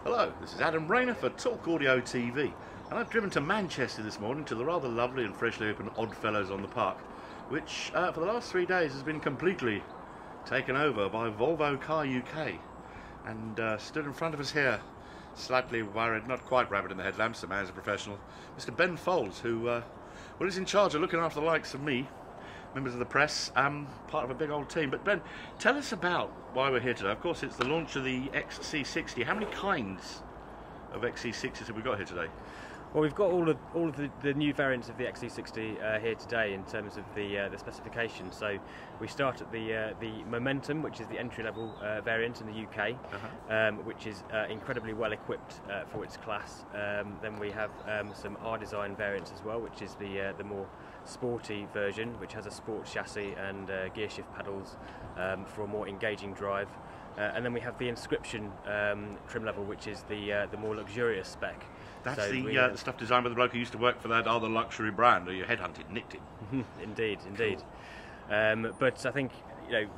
Hello, this is Adam Rayner for Talk Audio TV, and I've driven to Manchester this morning to the rather lovely and freshly opened Oddfellows on the Park, which for the last 3 days has been completely taken over by Volvo Car UK, and stood in front of us here, slightly worried, not quite rabbit in the headlamps, the man is a professional, Mr. Ben Folds, who is in charge of looking after the likes of me, members of the press, part of a big old team. But Ben, tell us about why we're here today. Of course, it's the launch of the Xc60. How many kinds of Xc60s have we got here today? Well, we've got all of the new variants of the Xc60 here today in terms of the specifications. So we start at the Momentum, which is the entry-level variant in the UK, which is incredibly well equipped for its class. Then we have some R-Design variants as well, which is the more sporty version, which has a sports chassis and gear shift pedals for a more engaging drive. And then we have the Inscription trim level, which is the more luxurious spec. That's so the stuff designed by the bloke who used to work for that other luxury brand, or you headhunted, nicked him. Indeed. Cool. But I think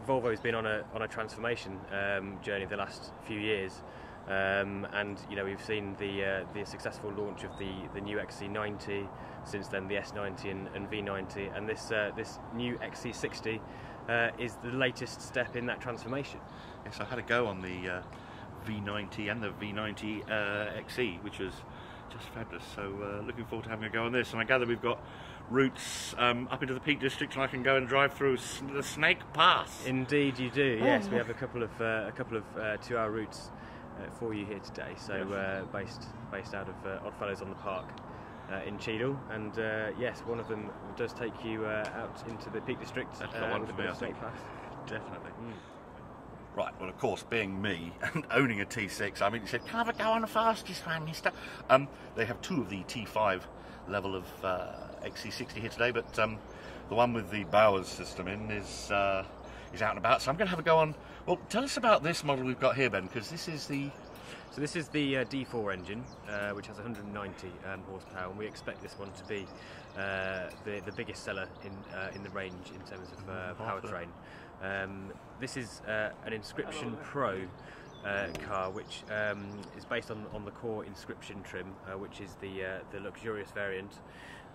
Volvo's been on a transformation journey the last few years, and we've seen the successful launch of the new XC90, since then the S90 and V90, and this new XC60 is the latest step in that transformation. Yes, I had a go on the V90 and the V90 XE, which was just fabulous. So looking forward to having a go on this. And I gather we've got routes up into the Peak District, and I can go and drive through the Snake Pass. Indeed, you do. Yes, we have a couple of 2-hour routes for you here today. So based out of Oddfellows on the Park in Cheadle, and yes, one of them does take you out into the Peak District. That's the one for me, I think. Definitely. Right, well, of course, being me and owning a T6, I mean, he said, "Can I have a go on the fastest one, mister?" They have two of the T5 level of XC60 here today, but the one with the Bowers system in is out and about, so I'm going to have a go on. Well, tell us about this model we've got here, Ben, because this is the... So this is the D4 engine, which has 190 horsepower, and we expect this one to be the biggest seller in the range in terms of powertrain. This is an Inscription Pro car, which is based on the core Inscription trim, which is the luxurious variant.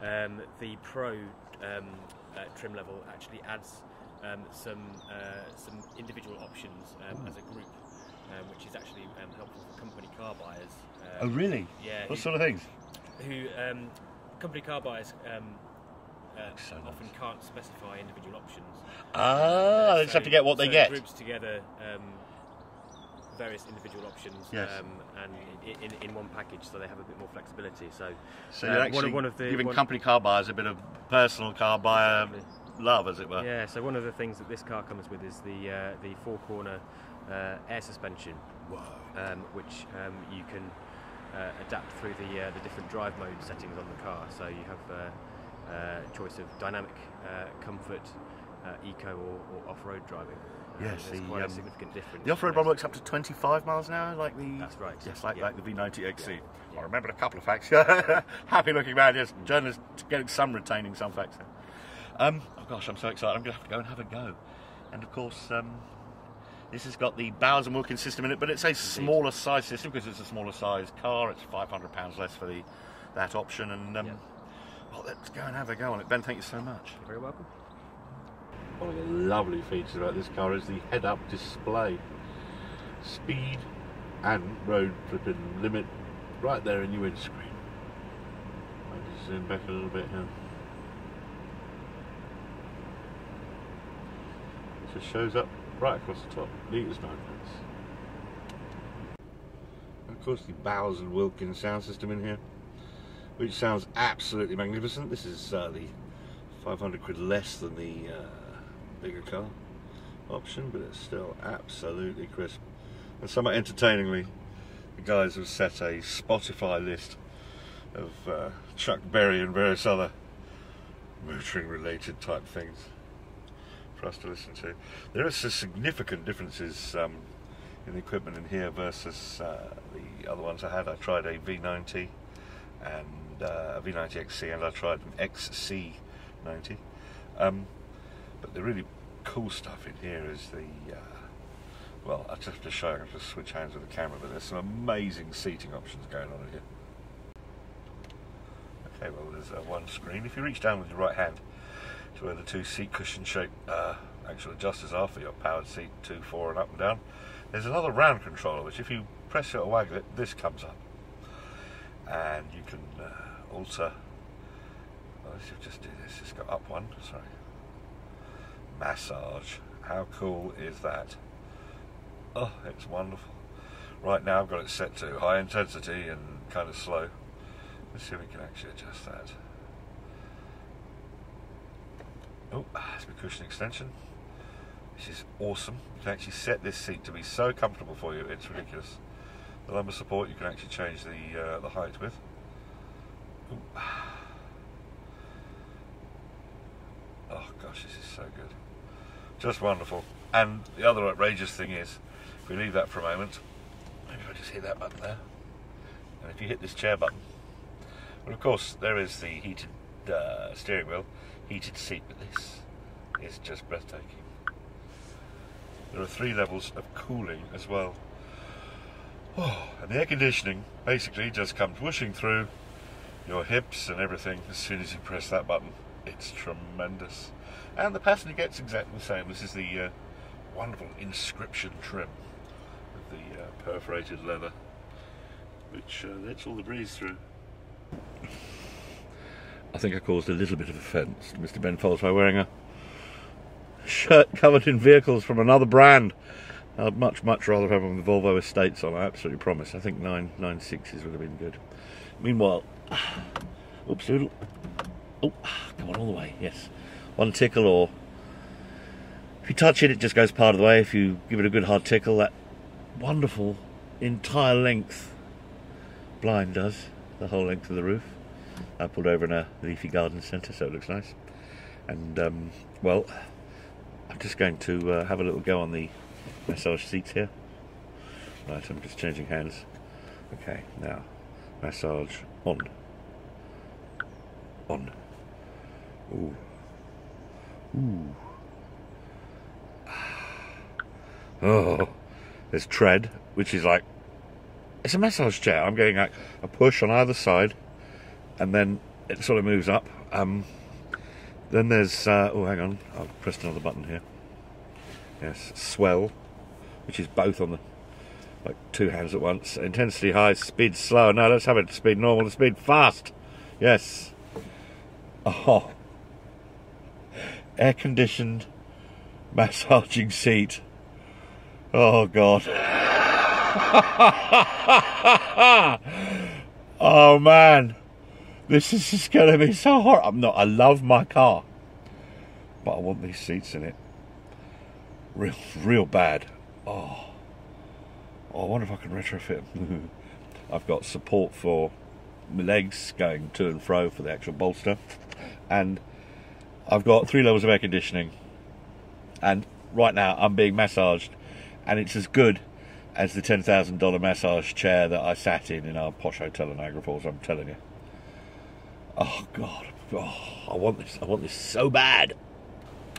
The Pro trim level actually adds some individual options as a group, which is actually helpful for company car buyers. Oh, really? Yeah. What sort of things? Company car buyers often can't specify individual options. They just have to get what they get. Groups together various individual options, yes. And in one package, so they have a bit more flexibility. So you're actually giving company car buyers a bit of personal car buyer love, as it were. Yeah. So one of the things that this car comes with is the 4-corner air suspension, which you can adapt through the different drive mode settings on the car. So you have choice of dynamic, comfort, eco, or off-road driving. Yes, there's quite a significant difference. The off-road one works up to 25 miles an hour, like the... That's right. Yes, like the V90 XC. Yeah. I remembered a couple of facts. Happy-looking man, yes. Journalists getting some, retaining some facts. Oh gosh, I'm so excited. I'm going to have to go and have a go. And of course, this has got the Bowers and Wilkins system in it, but it's a smaller size system because it's a smaller size car. It's £500 less for that option. And well, let's go and have a go on it. Ben, thank you so much. You're very welcome. One of the lovely features about this car is the head-up display. Speed and road flipping limit right there in your windscreen. I'll just zoom back a little bit here. It just shows up right across the top, neat as magnet. And of course the Bowers and Wilkins sound system in here, which sounds absolutely magnificent. This is the 500 quid less than the bigger car option, but it's still absolutely crisp. And somewhat entertainingly, the guys have set a Spotify list of Chuck Berry and various other motoring related type things for us to listen to. There are some significant differences in the equipment in here versus the other ones I had. I tried a V90 and a V90 XC, and I tried an XC90. But the really cool stuff in here is Well, I just have to show you, I have to switch hands with the camera, but there's some amazing seating options going on here. Okay, well, there's one screen. If you reach down with your right hand to where the two seat cushion shaped actual adjusters are for your powered seat 2, 4 and up and down, there's another round controller which if you press it or waggle it, this comes up. And you can alter, well, let's just do this, just go up one, sorry. Massage, how cool is that? Oh, it's wonderful. Right now I've got it set to high intensity and kind of slow. Let's see if we can actually adjust that. Oh, it's my cushion extension. This is awesome. You can actually set this seat to be so comfortable for you, it's ridiculous. The lumbar support you can actually change the height with. Ooh. Oh gosh, this is so good. Just wonderful. And the other outrageous thing is, if we leave that for a moment, maybe if I just hit that button there, and if you hit this chair button, well, of course, there is the heated steering wheel, heated seat, but this is just breathtaking. There are 3 levels of cooling as well. Oh, and the air conditioning basically just comes whooshing through your hips and everything as soon as you press that button. It's tremendous. And the passenger gets exactly the same. This is the wonderful inscription trim with the perforated leather, which lets all the breeze through. I think I caused a little bit of offence to Mr. Ben Folds by wearing a shirt covered in vehicles from another brand. I'd much rather have them with Volvo estates on, I absolutely promise. I think 996s would have been good. Meanwhile, oops, doodle. Oh, come on, all the way, yes. One tickle, or if you touch it, it just goes part of the way. If you give it a good hard tickle, that wonderful entire length blind does, the whole length of the roof. I pulled over in a leafy garden centre, so it looks nice. And, well, I'm just going to have a little go on the massage seats here. Right, I'm just changing hands. Okay, now, massage on. On. Ooh. Ooh. Oh, there's tread, which is like, it's a massage chair. I'm getting like a push on either side, and then it sort of moves up. Then there's, oh, hang on, I've pressed another button here. Yes, swell, which is both on the, like 2 hands at once. Intensity high, speed slow. No, let's have it speed normal, speed fast. Yes. Oh. Air conditioned massaging seat. Oh God. Oh man. This is just gonna be so hard. I love my car, but I want these seats in it. Real bad. Oh, I wonder if I can retrofit them. I've got support for my legs going to and fro for the actual bolster, and I've got 3 levels of air conditioning, and right now I'm being massaged, and it's as good as the $10,000 massage chair that I sat in our posh hotel in Niagara Falls, I'm telling you. Oh God, oh, I want this so bad.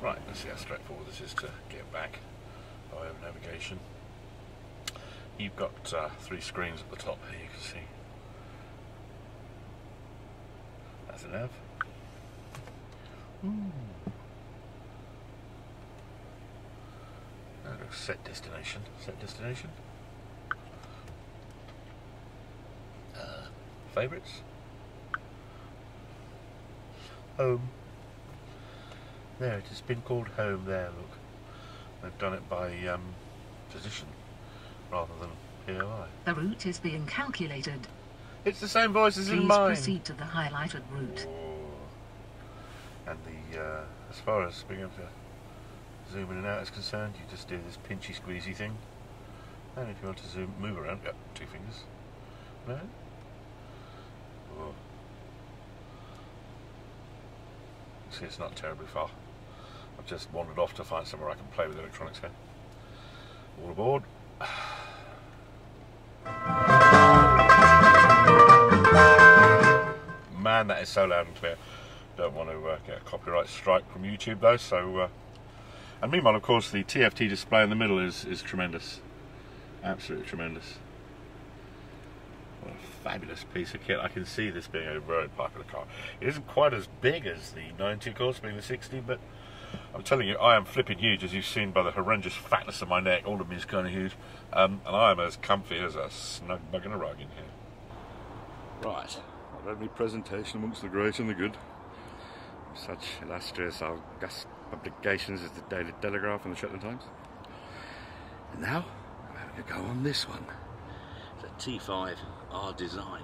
Right, let's see how straightforward this is to get back by navigation. You've got 3 screens at the top here, you can see. That's a nav. Set destination. Favourites. Home. There, it has been called home there, look. They've done it by position rather than POI. The route is being calculated. It's the same voice as in mine. Please proceed to the highlighted route. Oh. And as far as being able to zoom in and out is concerned, you just do this pinchy squeezy thing. And if you want to move around, yep, 2 fingers. No? Oh. See, it's not terribly far. I've just wandered off to find somewhere I can play with electronics here. All aboard. Man, that is so loud and clear. Don't want to get a copyright strike from YouTube though, so And meanwhile, of course, the TFT display in the middle is tremendous. Absolutely tremendous. What a fabulous piece of kit. I can see this being a very popular car. It isn't quite as big as the 90, of course, being the 60, but I'm telling you, I am flipping huge, as you've seen by the horrendous fatness of my neck. All of me is kind of huge. And I am as comfy as a snug bug in a rug in here. Right, I've had my presentation amongst the great and the good. Such illustrious august publications as the Daily Telegraph and the Shetland Times. And now, I'm having a go on this one. It's a T5 R design.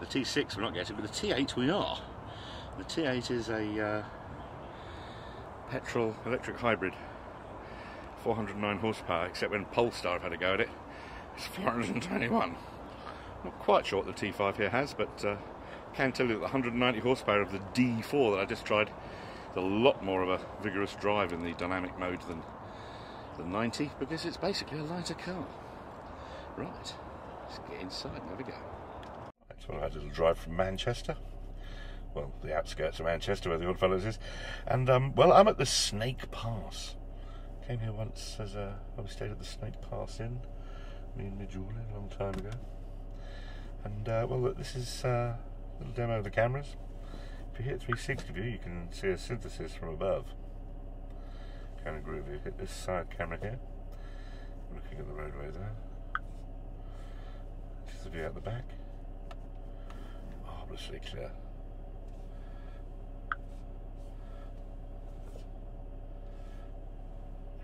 The T6 we're not getting, but the T8 we are. The T8 is a petrol electric hybrid, 409 horsepower, except when Polestar have had a go at it, it's 421. Not quite sure what the T5 here has, but can tell you that the 190 horsepower of the D4 that I just tried is a lot more of a vigorous drive in the dynamic mode than the 90, because it's basically a lighter car. Right, let's get inside and have a go. Right, so I had a little drive from Manchester. Well, the outskirts of Manchester, where the Oddfellows is. And, well, I'm at the Snake Pass. Came here once as I stayed at the Snake Pass Inn, me and Julie, a long time ago. And, well, look, this is a little demo of the cameras. If you hit 360 view, you can see a synthesis from above. Kind of groovy. Hit this side camera here. Looking at the roadway there. This is the view out the back. Marvellously clear.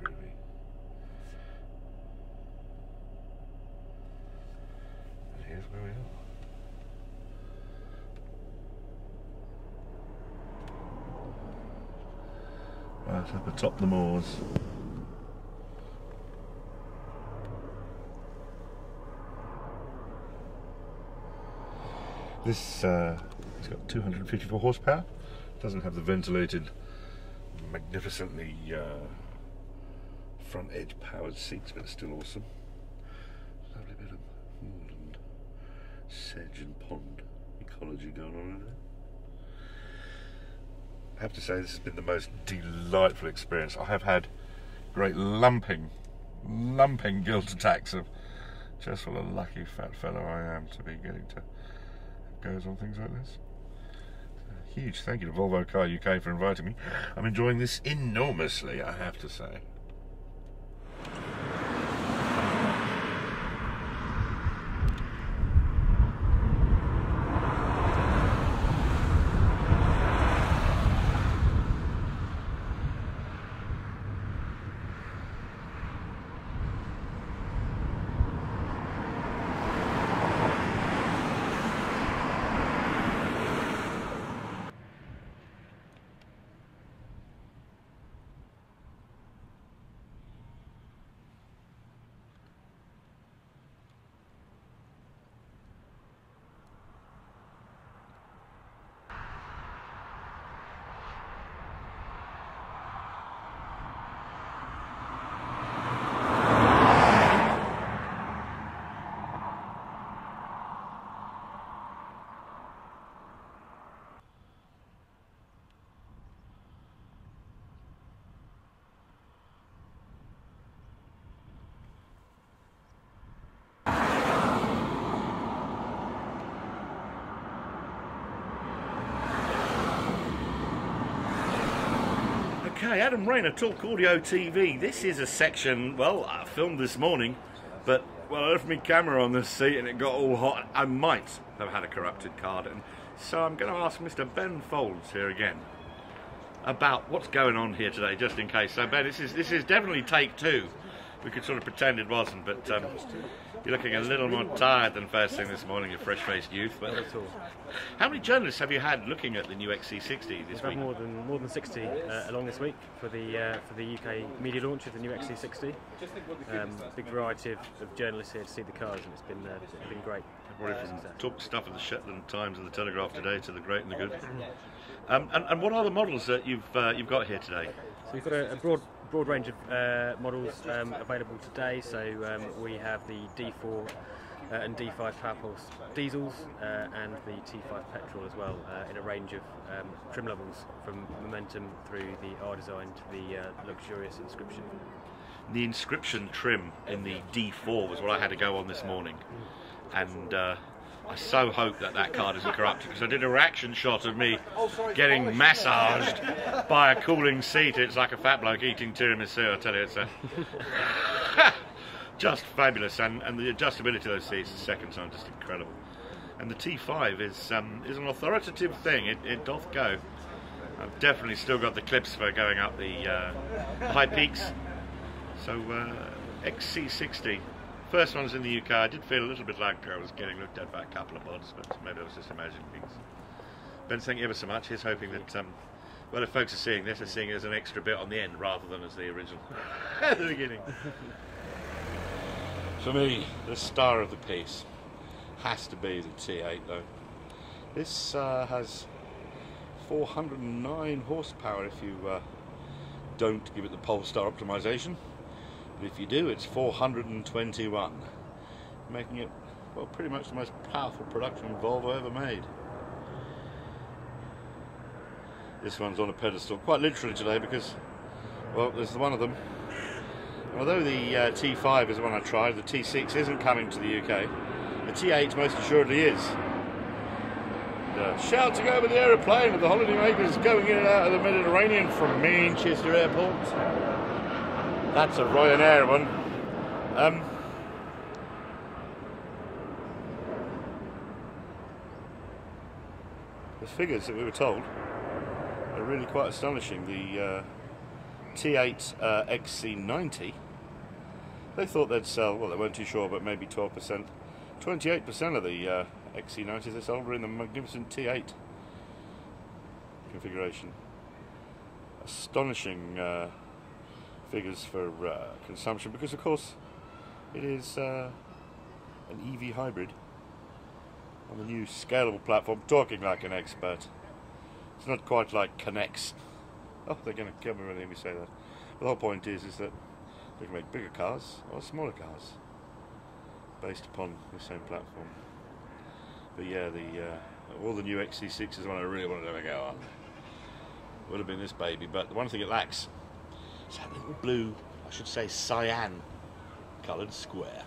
Groovy. And here's where we are. Right at the top of the moors. This it's got 254 horsepower. Doesn't have the ventilated, magnificently front edge powered seats, but it's still awesome. Lovely bit of moorland, sedge and pond ecology going on over there. I have to say this has been the most delightful experience. I have had great lumping guilt attacks of just what a lucky fat fellow I am to be getting to goes on things like this. A huge thank you to Volvo Car UK for inviting me. I'm enjoying this enormously, I have to say. Okay, Adam Rayner, Talk Audio TV. This is a section, well, I filmed this morning, but, well, I left my camera on this seat and it got all hot. I might have had a corrupted card, and so I'm going to ask Mr. Ben Folds here again about what's going on here today, just in case. So, Ben, this is definitely take two. We could sort of pretend it wasn't, but you're looking a little more tired than first thing this morning, you fresh-faced youth. But not at all. How many journalists have you had looking at the new XC60 this week? More than 60 along this week for the UK media launch of the new XC60. Big variety of journalists here to see the cars, and it's been great. Talk stuff of the Shetland Times and the Telegraph today to the great and the good. And what are the models that you've got here today? So we've got a broad range of models available today. So we have the D4 and D5 power pulse diesels, and the T5 petrol as well, in a range of trim levels from Momentum through the R design to the luxurious Inscription. The Inscription trim in the D4 was what I had to go on this morning, and I so hope that that card isn't corrupted, because I did a reaction shot of me getting massaged by a cooling seat. It's like a fat bloke eating tiramisu, I tell you. It's just fabulous, and the adjustability of those seats the second time just incredible. And the T5 is an authoritative thing. It doth go. I've definitely still got the clips for going up the high peaks. So Xc60. First one's in the UK. I did feel a little bit like I was getting looked at by a couple of mods, but maybe I was just imagining things. Ben, thank you ever so much. Here's hoping that, well, if folks are seeing this, they're seeing it as an extra bit on the end rather than as the original at the beginning. For me, the star of the piece has to be the T8, though. This has 409 horsepower if you don't give it the Polestar optimization. But if you do, it's 421, making it, well, pretty much the most powerful production Volvo ever made. This one's on a pedestal, quite literally today, because, well, there's one of them. Although the T5 is the one I tried, the T6 isn't coming to the UK. The T8 most assuredly is. And, shouting over the aeroplane of the holidaymakers going in and out of the Mediterranean from Manchester Airport. That's a Rayner one. The figures that we were told are really quite astonishing. The T8 Xc90, they thought they'd sell, well, they weren't too sure, but maybe 12%. 28% of the Xc90s they sold were in the magnificent T8 configuration. Astonishing figures for consumption, because of course it is an EV hybrid on the new scalable platform. Talking like an expert. It's not quite like Connects. Oh, they're going to kill me when they hear me say that. But the whole point is that they can make bigger cars or smaller cars based upon the same platform. But yeah, all the new Xc60 is one I really wanted to go on. Would have been this baby, but the one thing it lacks, it's that little blue, I should say cyan coloured square.